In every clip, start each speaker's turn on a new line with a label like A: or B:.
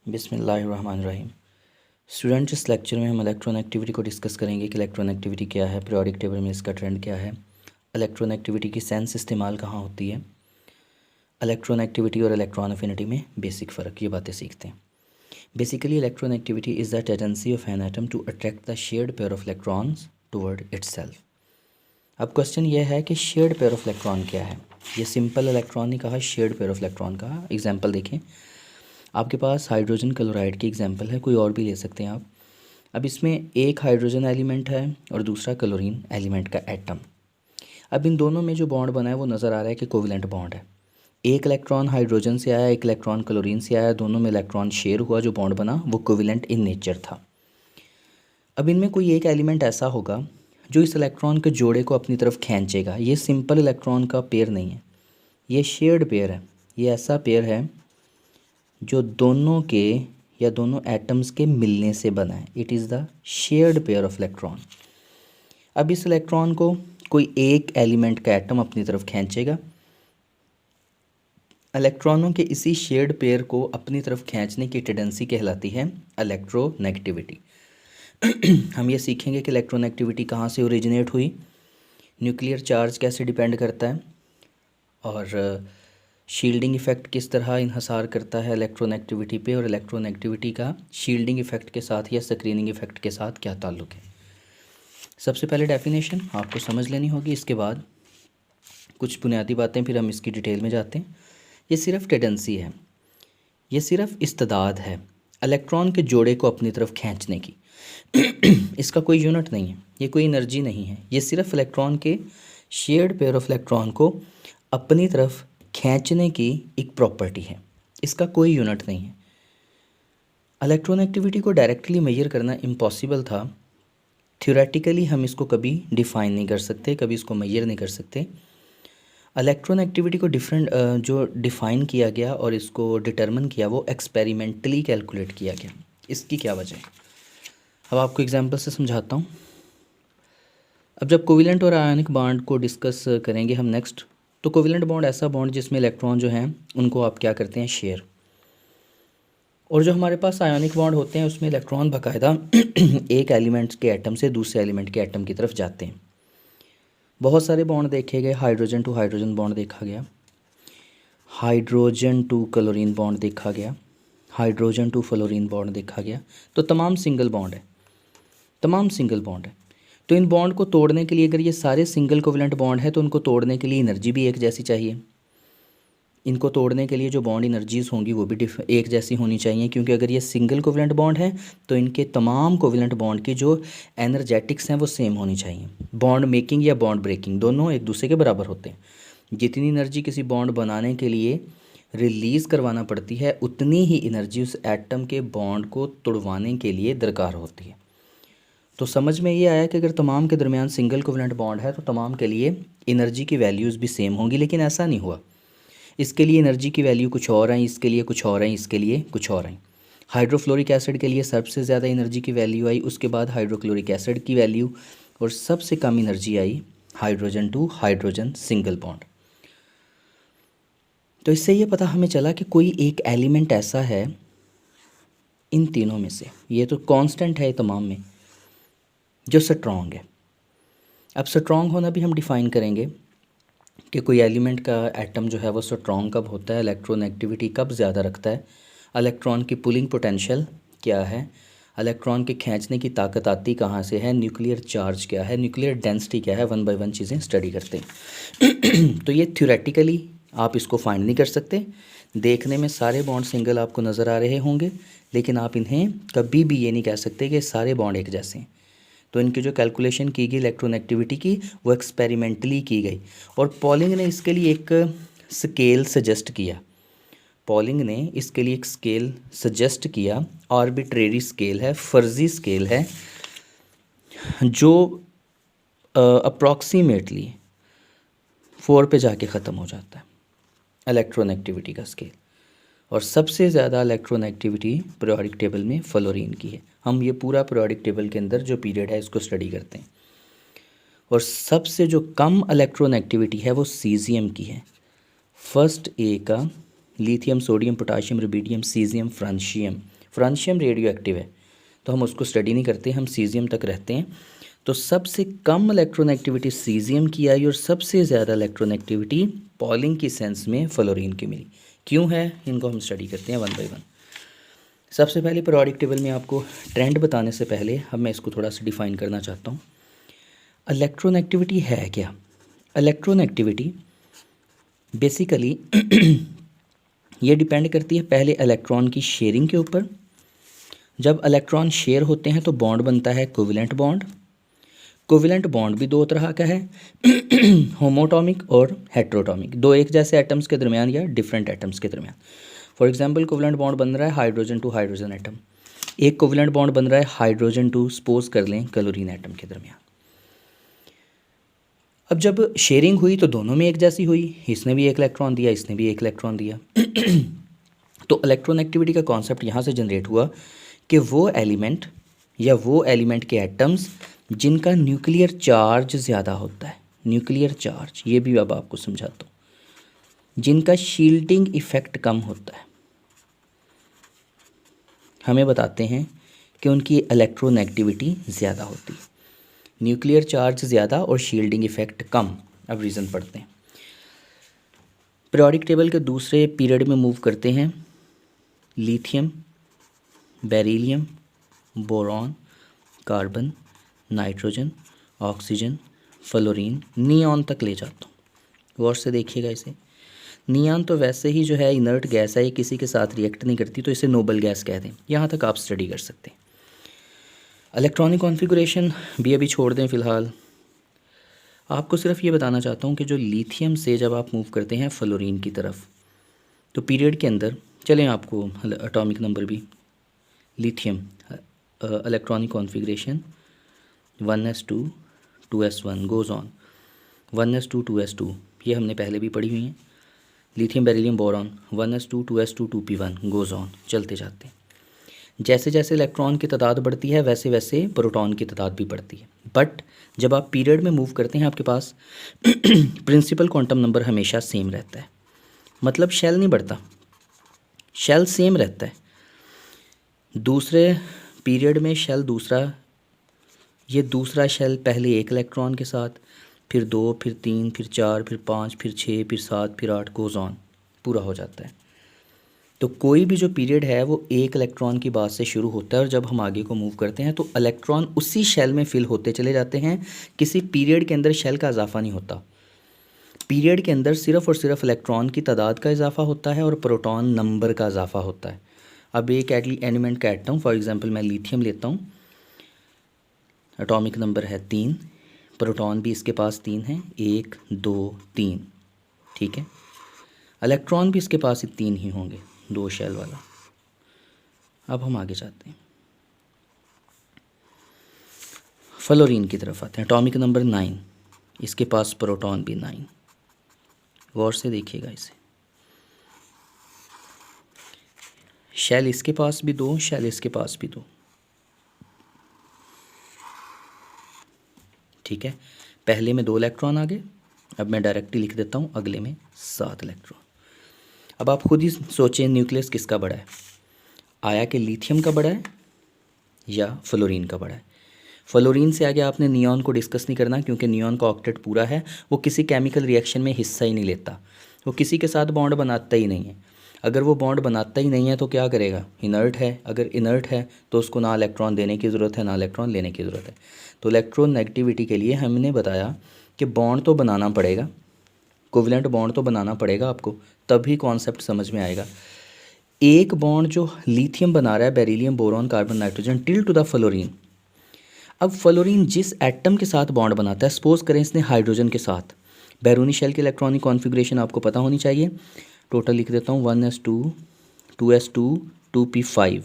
A: बिस्मिल्लाहिर्रहमानिर्रहीम। स्टूडेंट, इस लेक्चर में हम इलेक्ट्रॉन एक्टिविटी को डिस्कस करेंगे कि इलेक्ट्रॉन एक्टिविटी क्या है, पीरियोडिक टेबल में इसका ट्रेंड क्या है, इलेक्ट्रॉन एक्टिविटी की सेंस इस्तेमाल कहाँ होती है, इलेक्ट्रॉन एक्टिविटी और इलेक्ट्रॉन अफिनिटी में बेसिक फ़र्क, ये बातें सीखते हैं। Basically electron activity is the tendency of an atom to attract the shared pair of electrons toward itself. अब क्वेश्चन ये है कि शेयर्ड पेयर ऑफ इलेक्ट्रॉन क्या है। ये सिंपल इलेक्ट्रॉन नहीं कहा, शेयर्ड पेयर ऑफ इलेक्ट्रॉन कहा। एग्जाम्पल देखें, आपके पास हाइड्रोजन क्लोराइड की एग्जांपल है, कोई और भी ले सकते हैं आप। अब इसमें एक हाइड्रोजन एलिमेंट है और दूसरा क्लोरीन एलिमेंट का एटम। अब इन दोनों में जो बॉन्ड बना है वो नज़र आ रहा है कि कोवेलेंट बॉन्ड है। एक इलेक्ट्रॉन हाइड्रोजन से आया, एक इलेक्ट्रॉन क्लोरीन से आया, दोनों में इलेक्ट्रॉन शेयर हुआ, जो बॉन्ड बना वो कोवेलेंट इन नेचर था। अब इनमें कोई एक एलिमेंट ऐसा होगा जो इस इलेक्ट्रॉन के जोड़े को अपनी तरफ खींचेगा। ये सिंपल इलेक्ट्रॉन का पेयर नहीं है, ये शेयर्ड पेयर है। ये ऐसा पेयर है जो दोनों के या दोनों एटम्स के मिलने से बना है। It is the shared pair of electron. अब इस इलेक्ट्रॉन को कोई एक एलिमेंट का एटम अपनी तरफ खींचेगा। इलेक्ट्रॉनों के इसी शेयर्ड पेयर को अपनी तरफ खींचने की टेंडेंसी कहलाती है इलेक्ट्रोनेगेटिविटी। हम ये सीखेंगे कि इलेक्ट्रोनेगेटिविटी कहाँ से ओरिजिनेट हुई, न्यूक्लियर चार्ज कैसे डिपेंड करता है, और शील्डिंग इफ़ेक्ट किस तरह इन्हसार करता है इलेक्ट्रोनेगेटिविटी पे, और इलेक्ट्रोनेगेटिविटी का शील्डिंग इफ़ेक्ट के साथ या स्क्रीनिंग इफ़ेक्ट के साथ क्या ताल्लुक़ है। सबसे पहले डेफिनेशन आपको समझ लेनी होगी, इसके बाद कुछ बुनियादी बातें, फिर हम इसकी डिटेल में जाते हैं। ये सिर्फ टेंडेंसी है, ये सिर्फ इस्तेदाद है इलेक्ट्रॉन के जोड़े को अपनी तरफ खींचने की। इसका कोई यूनिट नहीं है, ये कोई एनर्जी नहीं है, ये सिर्फ इलेक्ट्रॉन के शेयर्ड पेयर ऑफ इलेक्ट्रॉन को अपनी तरफ खींचने की एक प्रॉपर्टी है। इसका कोई यूनिट नहीं है। इलेक्ट्रॉन एक्टिविटी को डायरेक्टली मेजर करना इम्पॉसिबल था। थ्योरेटिकली हम इसको कभी डिफ़ाइन नहीं कर सकते, कभी इसको मेजर नहीं कर सकते। इलेक्ट्रॉन एक्टिविटी को जो डिफ़ाइन किया गया और इसको डिटरमिन किया वो एक्सपेरिमेंटली कैलकुलेट किया गया। इसकी क्या वजह है, अब आपको एग्जांपल से समझाता हूँ। अब जब कोवेलेंट और आयनिक बॉन्ड को डिस्कस करेंगे हम नेक्स्ट, तो कोवेलेंट बॉन्ड ऐसा बॉन्ड जिसमें इलेक्ट्रॉन जो हैं उनको आप क्या करते हैं, शेयर। और जो हमारे पास आयनिक बॉन्ड होते हैं उसमें इलेक्ट्रॉन बाकायदा एक एलिमेंट के एटम से दूसरे एलिमेंट के एटम की तरफ जाते हैं। बहुत सारे बॉन्ड देखे गए, हाइड्रोजन टू हाइड्रोजन बॉन्ड देखा गया, हाइड्रोजन टू क्लोरीन बॉन्ड देखा गया, हाइड्रोजन टू फ्लोरीन बॉन्ड देखा गया। तो तमाम सिंगल बॉन्ड है, तमाम सिंगल बॉन्ड है। तो इन बॉन्ड को तोड़ने के लिए, अगर ये सारे सिंगल कोवेलेंट बॉन्ड है तो उनको तोड़ने के लिए एनर्जी भी एक जैसी चाहिए। इनको तोड़ने के लिए जो बॉन्ड एनर्जीज़ होंगी वो भी एक जैसी होनी चाहिए, क्योंकि अगर ये सिंगल कोवेलेंट बॉन्ड है तो इनके तमाम कोवेलेंट बॉन्ड की जो एनर्जेटिक्स हैं वो सेम होनी चाहिए। बॉन्ड मेकिंग या बॉन्ड ब्रेकिंग दोनों एक दूसरे के बराबर होते हैं। जितनी एनर्जी किसी बॉन्ड बनाने के लिए रिलीज़ करवाना पड़ती है, उतनी ही एनर्जी उस एटम के बॉन्ड को तोड़वाने के लिए दरकार होती है। तो समझ में ये आया कि अगर तमाम के दरमियान सिंगल कोवेलेंट बॉन्ड है तो तमाम के लिए एनर्जी की वैल्यूज़ भी सेम होंगी, लेकिन ऐसा नहीं हुआ। इसके लिए एनर्जी की वैल्यू कुछ और आई, इसके लिए कुछ और आई, इसके लिए कुछ और आई। हाइड्रोफ्लोरिक एसिड के लिए सबसे ज़्यादा एनर्जी की वैल्यू आई, उसके बाद हाइड्रोक्लोरिक एसिड की वैल्यू, और सबसे कम एनर्जी आई hydrogen to hydrogen single bond. तो इससे ये पता हमें चला कि कोई एक एलिमेंट ऐसा है इन तीनों में से, ये तो कांस्टेंट है तमाम में, जो स्ट्रॉन्ग है। अब स्ट्रॉन्ग होना भी हम डिफ़ाइन करेंगे कि कोई एलिमेंट का एटम जो है वो स्ट्रॉन्ग कब होता है, इलेक्ट्रोनेगेटिविटी कब ज़्यादा रखता है, इलेक्ट्रॉन की पुलिंग पोटेंशियल क्या है, इलेक्ट्रॉन के खींचने की ताकत आती कहाँ से है, न्यूक्लियर चार्ज क्या है, न्यूक्लियर डेंसिटी क्या है, वन बाय वन चीज़ें स्टडी करते हैं। तो ये थ्योरेटिकली आप इसको फाइंड नहीं कर सकते। देखने में सारे बॉन्ड सिंगल आपको नज़र आ रहे होंगे, लेकिन आप इन्हें कभी भी ये नहीं कह सकते कि सारे बॉन्ड एक जैसे हैं। तो इनकी जो कैलकुलेशन की गई इलेक्ट्रोनेगेटिविटी की वो एक्सपेरिमेंटली की गई, और पॉलिंग ने इसके लिए एक स्केल सजेस्ट किया। पॉलिंग ने इसके लिए एक स्केल सजेस्ट किया, आर्बिट्रेरी स्केल है, फर्जी स्केल है, जो अप्रॉक्सीमेटली 4 पे जाके ख़त्म हो जाता है, इलेक्ट्रोनेगेटिविटी का स्केल। और सबसे ज़्यादा इलेक्ट्रोनेगेटिविटी पीरियोडिक टेबल में फ्लोरीन की है। हम ये पूरा पीरियोडिक टेबल के अंदर जो पीरियड है इसको स्टडी करते हैं, और सबसे जो कम इलेक्ट्रोनेगेटिविटी है वो सीज़ियम की है। फर्स्ट ए का lithium, sodium, potassium, rubidium, caesium, francium. Francium radio active है तो हम उसको स्टडी नहीं करते, हम सीजियम तक रहते हैं। तो सबसे कम इलेक्ट्रोनेगेटिविटी सीजियम की आई और सबसे ज़्यादा इलेक्ट्रोनेगेटिविटी पॉलिंग की सेंस में फ्लोरीन की मिली। क्यों है, इनको हम स्टडी करते हैं वन बाय वन। सबसे पहले पीरियोडिक टेबल में आपको ट्रेंड बताने से पहले अब मैं इसको थोड़ा सा डिफाइन करना चाहता हूँ। इलेक्ट्रोनेगेटिविटी है क्या? इलेक्ट्रोनेगेटिविटी बेसिकली ये डिपेंड करती है पहले इलेक्ट्रॉन की शेयरिंग के ऊपर। जब इलेक्ट्रॉन शेयर होते हैं तो बॉन्ड बनता है कोवेलेंट बॉन्ड। कोवेलेंट बॉन्ड भी दो तरह का है, होमोटॉमिक और हेट्रोटॉमिक, दो एक जैसे एटम्स के दरमियान या डिफरेंट एटम्स के दरमियान। फॉर एग्जांपल कोवेलेंट बॉन्ड बन रहा है हाइड्रोजन टू हाइड्रोजन एटम, एक कोवेलेंट बॉन्ड बन रहा है हाइड्रोजन टू सपोज कर लें क्लोरीन एटम के दरमियान। अब जब शेयरिंग हुई तो दोनों में एक जैसी हुई, इसने भी एक इलेक्ट्रॉन दिया, इसने भी एक इलेक्ट्रॉन दिया। तो इलेक्ट्रोनेगेटिविटी का कॉन्सेप्ट यहाँ से जनरेट हुआ कि वो एलिमेंट या वो एलिमेंट के एटम्स जिनका न्यूक्लियर चार्ज ज़्यादा होता है, न्यूक्लियर चार्ज, ये भी अब आपको समझाता हूँ, जिनका शील्डिंग इफ़ेक्ट कम होता है, हमें बताते हैं कि उनकी इलेक्ट्रोनेगेटिविटी ज़्यादा होती है। न्यूक्लियर चार्ज ज़्यादा और शील्डिंग इफ़ेक्ट कम। अब रीज़न पढ़ते हैं। पीरियोडिक टेबल के दूसरे पीरियड में मूव करते हैं। Lithium, beryllium, boron, carbon, nitrogen, oxygen, fluorine, neon तक ले जाता हूँ। गौर से देखिएगा इसे। नियॉन तो वैसे ही जो है इनर्ट गैस है, ये किसी के साथ रिएक्ट नहीं करती, तो इसे नोबल गैस कह दें। यहाँ तक आप स्टडी कर सकते हैं। इलेक्ट्रॉनिक कॉन्फ़िगरेशन भी अभी छोड़ दें फ़िलहाल। आपको सिर्फ ये बताना चाहता हूँ कि जो लिथियम से जब आप मूव करते हैं फ्लोरीन की तरफ, तो पीरियड के अंदर चलें आपको एटॉमिक नंबर भी। Lithium electronic configuration 1s2 2s1 goes on, 1s2 2s2, ये हमने पहले भी पढ़ी हुई हैं। Lithium, beryllium, boron 1s2 2s2 2p1 goes on, चलते जाते हैं। जैसे जैसे इलेक्ट्रॉन की तादाद बढ़ती है वैसे वैसे प्रोटॉन की तादाद भी बढ़ती है। बट जब आप पीरियड में मूव करते हैं आपके पास प्रिंसिपल क्वांटम नंबर हमेशा सेम रहता है। मतलब शेल नहीं बढ़ता, शेल सेम रहता है। दूसरे पीरियड में शेल दूसरा, ये दूसरा शेल पहले एक इलेक्ट्रॉन के साथ, फिर 2, फिर 3, फिर 4, फिर 5, फिर 6, फिर 7, फिर 8 गोज़ ऑन, पूरा हो जाता है। तो कोई भी जो पीरियड है वो एक इलेक्ट्रॉन की बात से शुरू होता है और जब हम आगे को मूव करते हैं तो इलेक्ट्रॉन उसी शेल में फिल होते चले जाते हैं। किसी पीरियड के अंदर शेल का इजाफा नहीं होता। पीरियड के अंदर सिर्फ और सिर्फ इलेक्ट्रॉन की तादाद का इजाफा होता है और प्रोटॉन नंबर का इजाफा होता है। अब एक एलिमेंट कहता हूँ, फॉर एग्जांपल मैं लिथियम लेता हूँ, एटॉमिक नंबर है 3, प्रोटॉन भी इसके पास 3 है, 1 2 3, ठीक है। इलेक्ट्रॉन भी इसके पास 3 ही होंगे, 2 शेल वाला। अब हम आगे जाते हैं, फ्लोरीन की तरफ आते हैं। एटॉमिक नंबर 9, इसके पास प्रोटॉन भी 9। गौर से देखिएगा इसे। शेल इसके पास भी 2, शेल इसके पास भी 2, ठीक है। पहले में 2 इलेक्ट्रॉन आ गए, अब मैं डायरेक्टली लिख देता हूँ अगले में 7 इलेक्ट्रॉन। अब आप खुद ही सोचें न्यूक्लियस किसका बड़ा है, आया कि लिथियम का बड़ा है या फ्लोरीन का बड़ा है। फ्लोरीन से आगे आपने नियॉन को डिस्कस नहीं करना क्योंकि नियॉन का ऑक्टेट पूरा है, वो किसी केमिकल रिएक्शन में हिस्सा ही नहीं लेता, वो किसी के साथ बॉन्ड बनाता ही नहीं है। अगर वो बॉन्ड बनाता ही नहीं है तो क्या करेगा, इनर्ट है। अगर इनर्ट है तो उसको ना इलेक्ट्रॉन देने की ज़रूरत है ना इलेक्ट्रॉन लेने की ज़रूरत है। तो इलेक्ट्रोनेगेटिविटी के लिए हमने बताया कि बॉन्ड तो बनाना पड़ेगा, कोवेलेंट बॉन्ड तो बनाना पड़ेगा आपको, तभी कॉन्सेप्ट समझ में आएगा। एक बॉन्ड जो लिथियम बना रहा है, beryllium, boron, carbon, nitrogen till two the fluorine. अब फ्लोरीन जिस एटम के साथ बॉन्ड बनाता है, सपोज करें इसने हाइड्रोजन के साथ, बैरूनी शेल की इलेक्ट्रॉनिक कॉन्फ़िगरेशन आपको पता होनी चाहिए। टोटल लिख देता हूँ 1s2 2s2 2p5।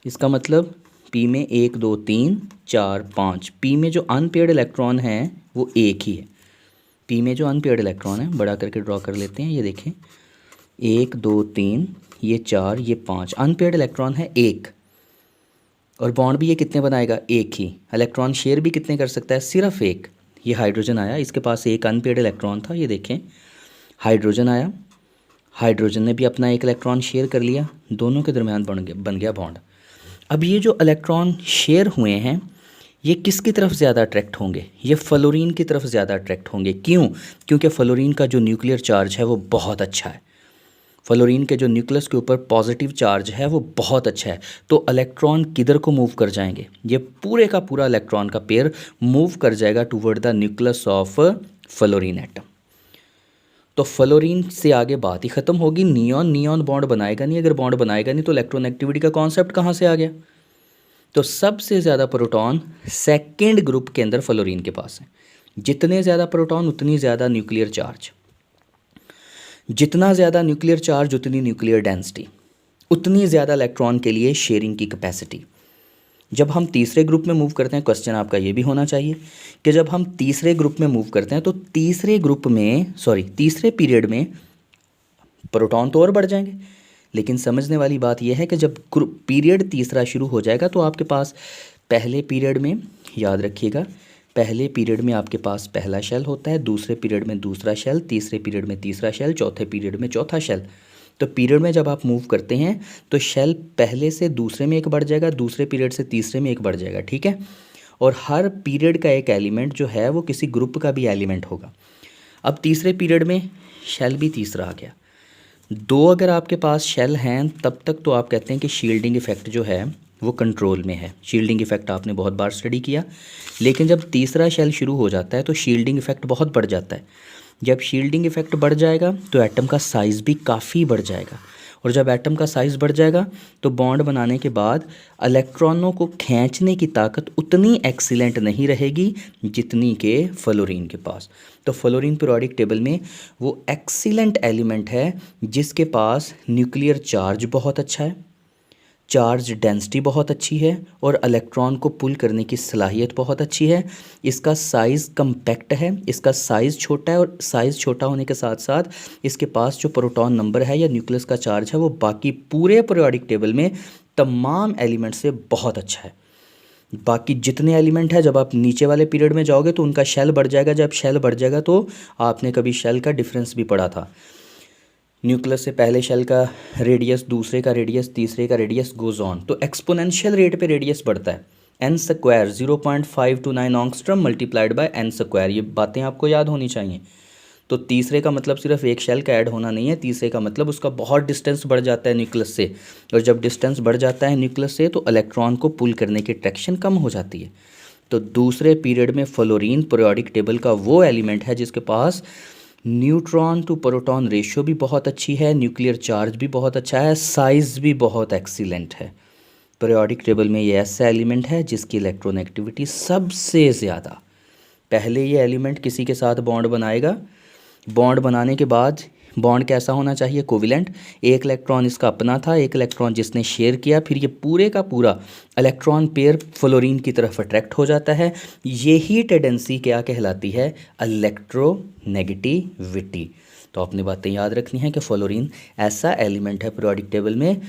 A: इसका मतलब p में 1 2 3 4 5, p में जो अनपेयर्ड इलेक्ट्रॉन है वो एक ही है। p में जो अनपेयर्ड इलेक्ट्रॉन है, बड़ा करके ड्रॉ कर लेते हैं, ये देखें 1 2 3, ये 4, ये 5, अनपेयर्ड इलेक्ट्रॉन है एक। और बॉन्ड भी ये कितने बनाएगा, एक ही। इलेक्ट्रॉन शेयर भी कितने कर सकता है, सिर्फ एक। ये हाइड्रोजन आया, इसके पास एक अनपेयर्ड इलेक्ट्रॉन था, ये देखें हाइड्रोजन आया, हाइड्रोजन ने भी अपना एक इलेक्ट्रॉन शेयर कर लिया, दोनों के दरमियान बन गया बॉन्ड। अब ये जो इलेक्ट्रॉन शेयर हुए हैं ये किसकी तरफ ज़्यादा अट्रैक्ट होंगे? ये फ्लोरीन की तरफ ज़्यादा अट्रैक्ट होंगे। क्यों? क्योंकि फ्लोरीन का जो न्यूक्लियर चार्ज है वो बहुत अच्छा है। फ्लोरीन के जो न्यूक्लियस के ऊपर पॉजिटिव चार्ज है वो बहुत अच्छा है। तो इलेक्ट्रॉन किधर को मूव कर जाएंगे? ये पूरे का पूरा इलेक्ट्रॉन का पेयर मूव कर जाएगा toward the nucleus of fluorine atom. तो फ्लोरीन से आगे बात ही ख़त्म होगी। नियॉन बॉन्ड बनाएगा नहीं, अगर बॉन्ड बनाएगा नहीं तो इलेक्ट्रोनेगेटिविटी का कॉन्सेप्ट कहाँ से आ गया? तो सबसे ज़्यादा प्रोटॉन सेकेंड ग्रुप के अंदर फ्लोरीन के पास है। जितने ज़्यादा प्रोटॉन उतनी ज़्यादा न्यूक्लियर चार्ज, जितना ज़्यादा न्यूक्लियर चार्ज उतनी न्यूक्लियर डेंसिटी, उतनी ज़्यादा इलेक्ट्रॉन के लिए शेयरिंग की कैपेसिटी। जब हम तीसरे ग्रुप में मूव करते हैं, क्वेश्चन आपका ये भी होना चाहिए कि जब हम तीसरे ग्रुप में मूव करते हैं तो तीसरे पीरियड में प्रोटॉन तो और बढ़ जाएंगे, लेकिन समझने वाली बात यह है कि जब पीरियड तीसरा शुरू हो जाएगा तो आपके पास पहले पीरियड में, याद रखिएगा, पहले पीरियड में आपके पास पहला शेल होता है, दूसरे पीरियड में दूसरा शेल, तीसरे पीरियड में तीसरा शेल, चौथे पीरियड में चौथा शेल। तो पीरियड में जब आप मूव करते हैं तो शेल पहले से दूसरे में एक बढ़ जाएगा, दूसरे पीरियड से तीसरे में एक बढ़ जाएगा, ठीक है। और हर पीरियड का एक एलिमेंट जो है वो किसी ग्रुप का भी एलिमेंट होगा। अब तीसरे पीरियड में शेल भी तीसरा आ गया। दो अगर आपके पास शेल हैं तब तक तो आप कहते हैं कि शील्डिंग इफ़ेक्ट जो है वो कंट्रोल में है। शील्डिंग इफ़ेक्ट आपने बहुत बार स्टडी किया, लेकिन जब तीसरा शेल शुरू हो जाता है तो शील्डिंग इफ़ेक्ट बहुत बढ़ जाता है। जब शील्डिंग इफ़ेक्ट बढ़ जाएगा तो एटम का साइज़ भी काफ़ी बढ़ जाएगा, और जब एटम का साइज़ बढ़ जाएगा तो बॉन्ड बनाने के बाद इलेक्ट्रॉनों को खींचने की ताकत उतनी एक्सीलेंट नहीं रहेगी जितनी के फ्लोरीन के पास। तो फ्लोरीन पीरियोडिक टेबल में वो एक्सीलेंट एलिमेंट है जिसके पास न्यूक्लियर चार्ज बहुत अच्छा है, चार्ज डेंसिटी बहुत अच्छी है, और इलेक्ट्रॉन को पुल करने की सलाहियत बहुत अच्छी है। इसका साइज़ कम्पैक्ट है, इसका साइज़ छोटा है, और साइज़ छोटा होने के साथ साथ इसके पास जो प्रोटॉन नंबर है या न्यूक्लियस का चार्ज है वो बाकी पूरे पीरियोडिक टेबल में तमाम एलिमेंट से बहुत अच्छा है। बाकी जितने एलिमेंट हैं जब आप नीचे वाले पीरियड में जाओगे तो उनका शेल बढ़ जाएगा। जब शेल बढ़ जाएगा तो आपने कभी शेल का डिफरेंस भी पढ़ा था, न्यूक्लियस से पहले शेल का रेडियस, दूसरे का रेडियस, तीसरे का रेडियस गोज ऑन। तो एक्सपोनेंशियल रेट पे रेडियस बढ़ता है। N square 0.529 angstrom multiplied by n square, ये बातें आपको याद होनी चाहिए। तो तीसरे का मतलब सिर्फ एक शेल का ऐड होना नहीं है, तीसरे का मतलब उसका बहुत डिस्टेंस बढ़ जाता है न्यूक्लियस से, और जब डिस्टेंस बढ़ जाता है न्यूक्लियस से तो इलेक्ट्रॉन को पुल करने की ट्रैक्शन कम हो जाती है। तो दूसरे पीरियड में फ्लोरीन पीरियोडिक टेबल का वो एलिमेंट है जिसके पास न्यूट्रॉन टू प्रोटॉन रेशियो भी बहुत अच्छी है, न्यूक्लियर चार्ज भी बहुत अच्छा है, साइज़ भी बहुत एक्सीलेंट है। पीरियोडिक टेबल में ये ऐसा एलिमेंट है जिसकी इलेक्ट्रोनेगेटिविटी सबसे ज़्यादा। पहले ये एलिमेंट किसी के साथ बॉन्ड बनाएगा, बॉन्ड बनाने के बाद बॉन्ड कैसा होना चाहिए? कोविलेंट। एक इलेक्ट्रॉन इसका अपना था, एक इलेक्ट्रॉन जिसने शेयर किया, फिर ये पूरे का पूरा इलेक्ट्रॉन पेयर फ्लोरीन की तरफ अट्रैक्ट हो जाता है। यही टेंडेंसी क्या कहलाती है? इलेक्ट्रोनेगेटिविटी। तो आपने बातें याद रखनी है कि फ्लोरीन ऐसा एलिमेंट है पीरियोडिक टेबल में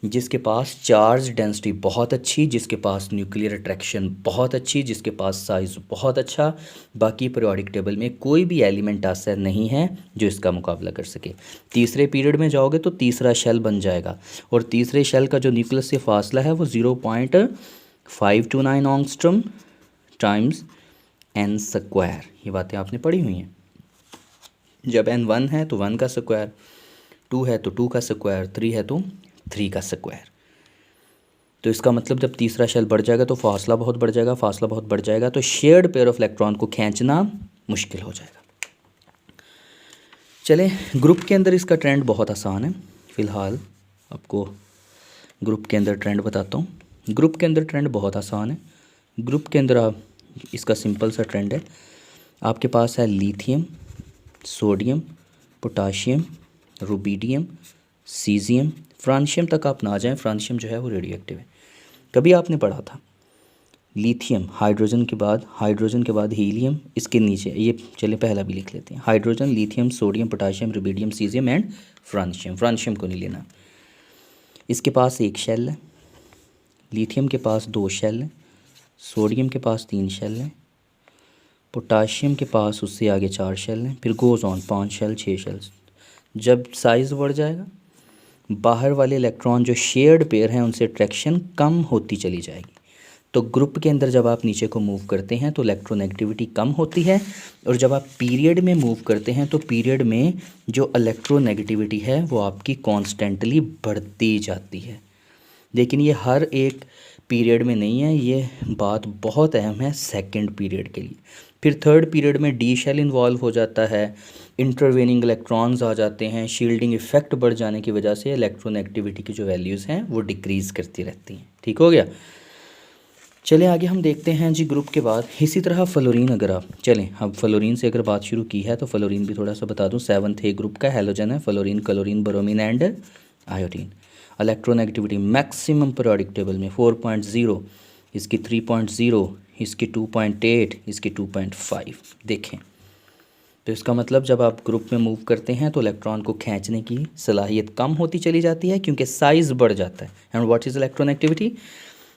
A: जिसके पास चार्ज डेंसिटी बहुत अच्छी, जिसके पास न्यूक्लियर अट्रैक्शन बहुत अच्छी, जिसके पास साइज़ बहुत अच्छा। बाकी पीरियोडिक टेबल में कोई भी एलिमेंट ऐसा नहीं है जो इसका मुकाबला कर सके। तीसरे पीरियड में जाओगे तो तीसरा शेल बन जाएगा, और तीसरे शेल का जो न्यूक्लियस से फासला है वो 0.529 ऑंगस्ट्रम टाइम्स एन स्क्वायर। ये बातें आपने पढ़ी हुई हैं। जब n 1 है तो 1 का स्क्वायर, 2 है तो 2 का स्क्वायर, 3 है तो 3 का स्क्वायर। तो इसका मतलब जब तीसरा शेल बढ़ जाएगा तो फासला बहुत बढ़ जाएगा, फासला बहुत बढ़ जाएगा तो शेयर्ड पेयर ऑफ इलेक्ट्रॉन को खींचना मुश्किल हो जाएगा। चले, ग्रुप के अंदर इसका ट्रेंड बहुत आसान है। फ़िलहाल आपको ग्रुप के अंदर ट्रेंड बताता हूँ। ग्रुप के अंदर ट्रेंड बहुत आसान है। ग्रुप के अंदर आप इसका सिंपल सा ट्रेंड है, आपके पास है lithium, sodium, potassium, rubidium, caesium, francium तक आप ना जाएं, फ्रांशियम जो है वो रेडियो एक्टिव है। कभी आपने पढ़ा था लिथियम, हाइड्रोजन के बाद हीलियम, इसके नीचे ये, चले पहला भी लिख लेते हैं, hydrogen, lithium, sodium, potassium, rubidium, caesium and francium. Francium को नहीं लेना। इसके पास एक शेल है, लिथियम के पास 2 शेल हैं, सोडियम के पास 3 शेल हैं, पोटाशियम के पास उससे आगे 4 शेल हैं, फिर गोज़ ऑन 5 शेल, 6 शेल्स। जब साइज़ बढ़ जाएगा, बाहर वाले इलेक्ट्रॉन जो शेयर्ड पेयर हैं उनसे अट्रैक्शन कम होती चली जाएगी। तो ग्रुप के अंदर जब आप नीचे को मूव करते हैं तो इलेक्ट्रोनेगेटिविटी कम होती है, और जब आप पीरियड में मूव करते हैं तो पीरियड में जो इलेक्ट्रोनेगेटिविटी है वो आपकी कॉन्स्टेंटली बढ़ती जाती है। लेकिन ये हर एक पीरियड में नहीं है, ये बात बहुत अहम है सेकंड पीरियड के लिए। फिर थर्ड पीरियड में डी शेल इन्वॉल्व हो जाता है, इंटरवेनिंग इलेक्ट्रॉन्स आ जाते हैं, शील्डिंग इफेक्ट बढ़ जाने की वजह से इलेक्ट्रोनेगेटिविटी की जो वैल्यूज़ हैं वो डिक्रीज़ करती रहती हैं। ठीक हो गया। चलें आगे हम देखते हैं जी ग्रुप के बाद। इसी तरह फ्लोरीन, अगर आप चलें अब फ्लोरीन से अगर बात शुरू की है तो फ्लोरीन भी थोड़ा सा बता दूं। 7th ए ग्रुप का हैलोजन है fluorine, chlorine, bromine and iodine. Electronegativity maximum periodic table में 4.0, इसकी 3.0, इसकी 2.8, इसकी 2.5। देखें तो इसका मतलब जब आप ग्रुप में मूव करते हैं तो इलेक्ट्रॉन को खींचने की सलाहियत कम होती चली जाती है क्योंकि साइज़ बढ़ जाता है। And what is electronegativity?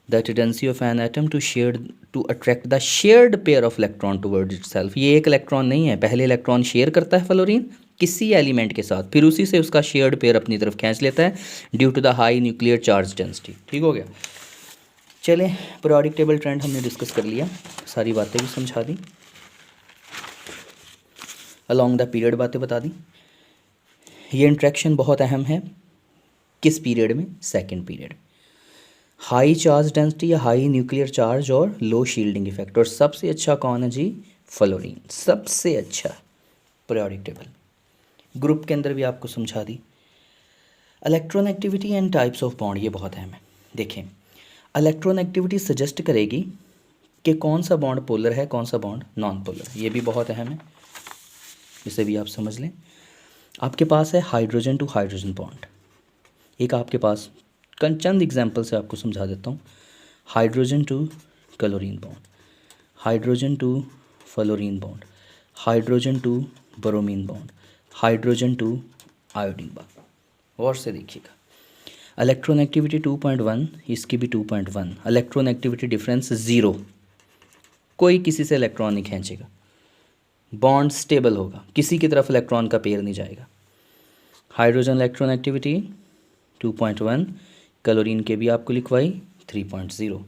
A: The tendency of an atom to attract the shared pair of electron towards itself. ये एक इलेक्ट्रॉन नहीं है, पहले इलेक्ट्रॉन शेयर करता है फ्लोरीन किसी एलिमेंट के साथ, फिर उसी से उसका शेयर्ड पेयर अपनी तरफ खींच लेता है due to the high nuclear charge density. ठीक हो गया। चलें पीरियोडिक टेबल ट्रेंड हमने डिस्कस कर लिया, सारी बातें भी समझा दी, अलॉन्ग द पीरियड बातें बता दी। ये इंट्रैक्शन बहुत अहम है किस पीरियड में? Second period. High charge density या हाई न्यूक्लियर चार्ज और लो शील्डिंग इफेक्ट। और सबसे अच्छा कौन है जी? फ्लोरीन, सबसे अच्छा पीरियोडिक टेबल। ग्रुप के अंदर भी आपको समझा दी। Electronegativity and types of bond, ये बहुत अहम है। देखें इलेक्ट्रोनेगेटिविटी सजेस्ट करेगी कि कौन सा बॉन्ड पोलर है, कौन सा बॉन्ड नॉन पोलर। ये भी बहुत अहम है, इसे भी आप समझ लें। आपके पास है हाइड्रोजन टू हाइड्रोजन बॉन्ड, एक आपके पास चंद एग्जाम्पल से आपको समझा देता हूँ। Hydrogen to chlorine bond, hydrogen to fluorine bond, hydrogen to bromine bond, hydrogen to iodine bond. और से देखिएगा इलेक्ट्रोनेगेटिविटी 2.1, इसकी भी 2.1। इलेक्ट्रोनेगेटिविटी डिफरेंस 0, कोई किसी से इलेक्ट्रॉन नहीं खींचेगा, बॉन्ड स्टेबल होगा, किसी की तरफ इलेक्ट्रॉन का पेयर नहीं जाएगा। हाइड्रोजन इलेक्ट्रोनेगेटिविटी 2.1, क्लोरीन के भी आपको लिखवाई 3.0।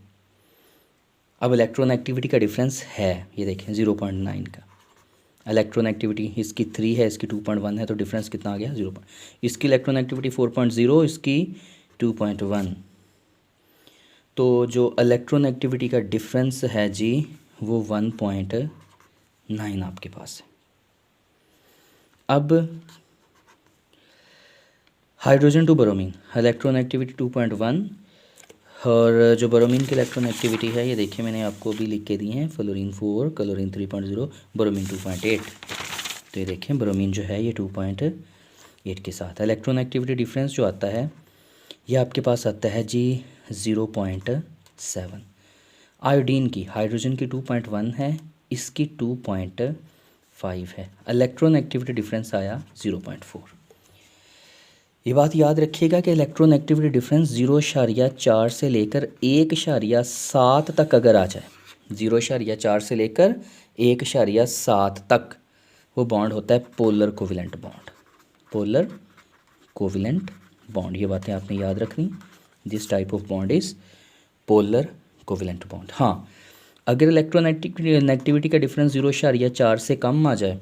A: अब इलेक्ट्रोनेगेटिविटी का डिफरेंस है, ये देखें 0.9 का। इलेक्ट्रोनेगेटिविटी इसकी 3 है, इसकी 2.1 है, तो डिफरेंस कितना आ गया? 0। इसकी इलेक्ट्रोनेगेटिविटी 4.0, इसकी 2.1। तो जो इलेक्ट्रोनेगेटिविटी का डिफरेंस है जी वो 1.9 आपके पास है। अब हाइड्रोजन टू ब्रोमीन, इलेक्ट्रोनेगेटिविटी 2.1, और जो ब्रोमीन की इलेक्ट्रोनेगेटिविटी है ये देखिए मैंने आपको भी लिख के दी है, फ्लोरीन 4, क्लोरीन 3.0, ब्रोमीन 2.8। तो ये देखें ब्रोमीन जो है ये 2.8 के साथ। इलेक्ट्रोनेगेटिविटी डिफरेंस जो आता है ये आपके पास आता है जी 0.7। आयोडीन की, हाइड्रोजन की 2.1 है, इसकी 2.5 है, इलेक्ट्रोनेगेटिविटी डिफरेंस आया 0.4। ये बात याद रखिएगा कि इलेक्ट्रोनेगेटिविटी डिफरेंस 0.4 से लेकर 1.7 तक अगर आ जाए, 0.4 से लेकर 1.7 तक, वो बॉन्ड होता है polar covalent bond. Polar covalent bond, ये बातें आपने याद रखनी। This type of bond is polar covalent bond. हाँ, अगर इलेक्ट्रोनेगेटिविटी का डिफरेंस 0.4 से कम आ जाए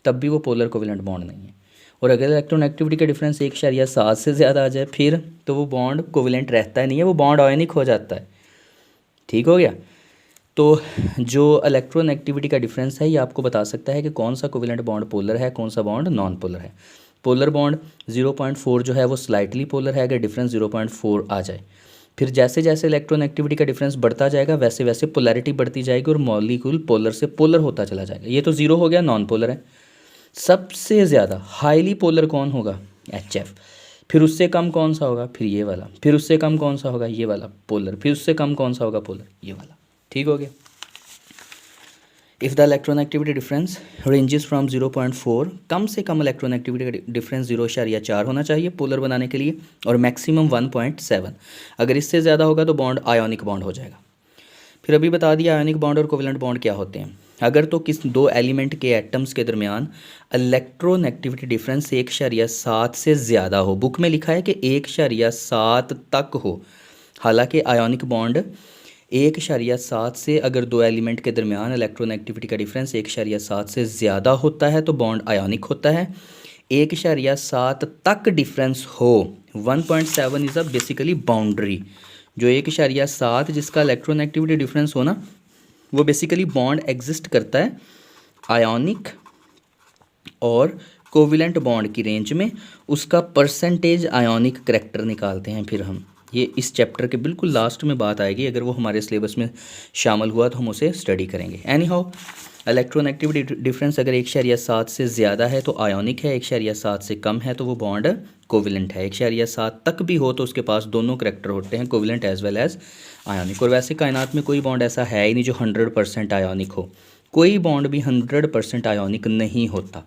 A: तब भी वो पोलर कोवेलेंट बॉन्ड नहीं है। और अगर इलेक्ट्रोनेगेटिविटी का डिफरेंस 1.7 से ज़्यादा आ जाए फिर तो वो बॉन्ड कोवेलेंट रहता नहीं है, वो बॉन्ड आयनिक हो जाता है। ठीक हो गया। तो जो इलेक्ट्रोनेगेटिविटी का डिफरेंस है ये आपको बता सकता है कि कौन सा कोवेलेंट बॉन्ड पोलर है, कौन सा बॉन्ड नॉन पोलर है। पोलर बॉन्ड 0.4 जो है वो स्लाइटली पोलर है अगर डिफरेंस 0.4 आ जाए। फिर जैसे जैसे इलेक्ट्रोनेगेटिविटी का डिफरेंस बढ़ता जाएगा वैसे वैसे पोलैरिटी बढ़ती जाएगी और मॉलिक्यूल पोलर से पोलर होता चला जाएगा। ये तो 0 हो गया, नॉन पोलर है। सबसे ज़्यादा हाईली पोलर कौन होगा? HF। फिर उससे कम कौन सा होगा? फिर ये वाला। फिर उससे कम कौन सा होगा? ये वाला पोलर। फिर उससे कम कौन सा होगा? पोलर, ये वाला। ठीक हो गया। If the electronegativity difference ranges from 0.4, कम से कम इलेक्ट्रोनेगेटिविटी का डिफरेंस 0.4 होना चाहिए पोलर बनाने के लिए, और मैक्सिमम 1.7। अगर इससे ज़्यादा होगा तो बॉन्ड आयोनिक बॉन्ड हो जाएगा। फिर अभी बता दिया आयोनिक बॉन्ड और कोवेलेंट बॉन्ड क्या होते हैं। अगर तो किस दो एलिमेंट के एटम्स के दरमियान इलेक्ट्रोनेगेटिविटी डिफरेंस 1.7 से ज़्यादा हो। बुक में लिखा है कि 1.7 तक हो, हालांकि आयोनिक बॉन्ड 1.7 से, अगर दो एलिमेंट के दरमियान इलेक्ट्रोनेगेटिविटी का डिफरेंस 1.7 से ज़्यादा होता है तो बॉन्ड आयोनिक होता है। 1.7 तक डिफरेंस हो, 1.7 इज़ अ बेसिकली बाउंड्री। जो 1.7 जिसका इलेक्ट्रोनेगेटिविटी डिफरेंस हो ना, वो बेसिकली बॉन्ड एग्जिस्ट करता है आयोनिक और कोविलेंट बॉन्ड की रेंज में। उसका परसेंटेज आयोनिक करैक्टर निकालते हैं फिर हम। ये इस चैप्टर के बिल्कुल लास्ट में बात आएगी, अगर वो हमारे सिलेबस में शामिल हुआ तो हम उसे स्टडी करेंगे। एनी हाउ, इलेक्ट्रोनेगेटिविटी डिफरेंस अगर 1.7 से ज़्यादा है तो आयोनिक है, 1.7 से कम है तो वो बॉन्ड कोविलेंट है। 1.7 तक भी हो तो उसके पास दोनों करैक्टर होते हैं, covalent as well as ionic. और वैसे कायनात में कोई बॉन्ड ऐसा है ही नहीं जो 100% आयोनिक हो, कोई बॉन्ड भी 100% आयोनिक नहीं होता।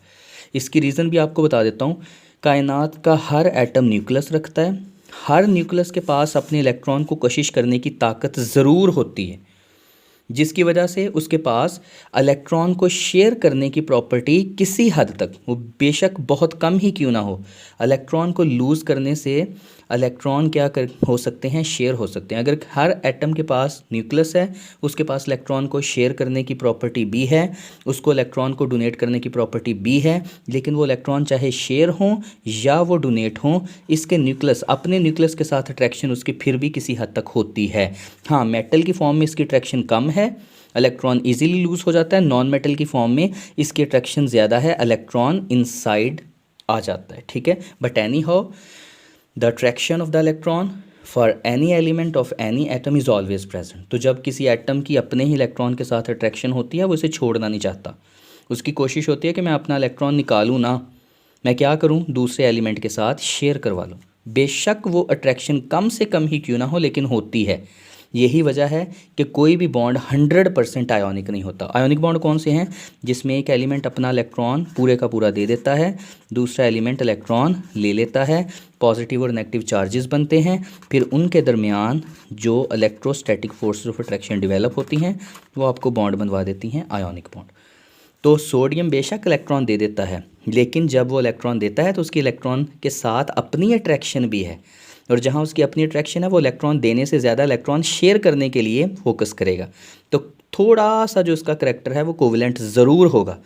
A: इसकी रीज़न भी आपको बता देता हूँ। कायनात का हर एटम न्यूक्लियस रखता है, हर न्यूक्लियस के पास अपने इलेक्ट्रॉन को कशिश करने की ताकत ज़रूर होती है, जिसकी वजह से उसके पास इलेक्ट्रॉन को शेयर करने की प्रॉपर्टी किसी हद तक, वो बेशक बहुत कम ही क्यों ना हो, इलेक्ट्रॉन को लूज़ करने से इलेक्ट्रॉन क्या कर हो सकते हैं, शेयर हो सकते हैं। अगर हर एटम के पास न्यूक्लियस है, उसके पास इलेक्ट्रॉन को शेयर करने की प्रॉपर्टी भी है, उसको इलेक्ट्रॉन को डोनेट करने की प्रॉपर्टी भी है, लेकिन वो इलेक्ट्रॉन चाहे शेयर हों या वो डोनेट हों, इसके न्यूक्लियस, अपने न्यूक्लियस के साथ अट्रैक्शन उसकी फिर भी किसी हद तक होती है। हाँ, मेटल की फॉर्म में इसकी अट्रैक्शन कम है, इलेक्ट्रॉन इजीली लूज़ हो जाता है। नॉन मेटल की फॉर्म में इसकी अट्रैक्शन ज़्यादा है, इलेक्ट्रॉन इनसाइड आ जाता है, ठीक है। But any how, the attraction of the electron for any element of any atom is always present. तो जब किसी एटम की अपने ही इलेक्ट्रॉन के साथ अट्रैक्शन होती है, वो इसे छोड़ना नहीं चाहता, उसकी कोशिश होती है कि मैं अपना इलेक्ट्रॉन निकालूँ ना, मैं क्या करूँ, दूसरे एलिमेंट के साथ शेयर करवा लूँ। बेशक वो अट्रैक्शन कम से कम ही क्यों ना हो, लेकिन होती है। यही वजह है कि कोई भी बॉन्ड 100% आयोनिक नहीं होता। आयोनिक बॉन्ड कौन से हैं, जिसमें एक एलिमेंट अपना इलेक्ट्रॉन पूरे का पूरा दे देता है, दूसरा एलिमेंट इलेक्ट्रॉन ले लेता है, पॉजिटिव और नेगेटिव चार्जेस बनते हैं, फिर उनके दरमियान जो electrostatic forces of attraction develop होती हैं वो आपको बॉन्ड बनवा देती हैं आयोनिक बॉन्ड। तो सोडियम बेशक इलेक्ट्रॉन दे देता है, लेकिन जब वो इलेक्ट्रॉन देता है तो उसकी इलेक्ट्रॉन के साथ अपनी अट्रैक्शन भी है, और जहाँ उसकी अपनी अट्रैक्शन है वो इलेक्ट्रॉन देने से ज़्यादा इलेक्ट्रॉन शेयर करने के लिए फोकस करेगा। तो थोड़ा सा जो उसका करैक्टर है वो कोवलेंट ज़रूर होगा।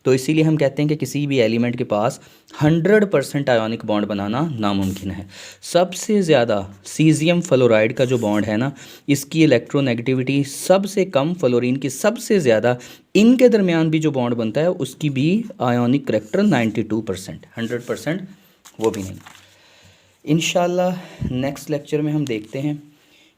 A: तो इसीलिए हम कहते हैं कि किसी भी एलिमेंट के पास 100% आयोनिक बॉन्ड बनाना नामुमकिन है। सबसे ज़्यादा सीजियम फ्लोराइड का जो बॉन्ड है ना, इसकी इलेक्ट्रोनेगेटिविटी सबसे कम, फ्लोरीन की सबसे ज़्यादा। इनके दरमियान भी जो बॉन्ड बनता है उसकी भी आयोनिक करैक्टर 92%, 100% वो भी नहीं। इंशाल्लाह नेक्स्ट लेक्चर में हम देखते हैं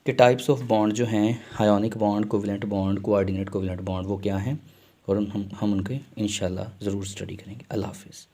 A: कि टाइप्स ऑफ बॉन्ड जो हैं, ionic bond, covalent bond, coordinate covalent bond, वो क्या हैं, और हम उनके इंशाल्लाह ज़रूर स्टडी करेंगे। अल्लाह हाफिज़।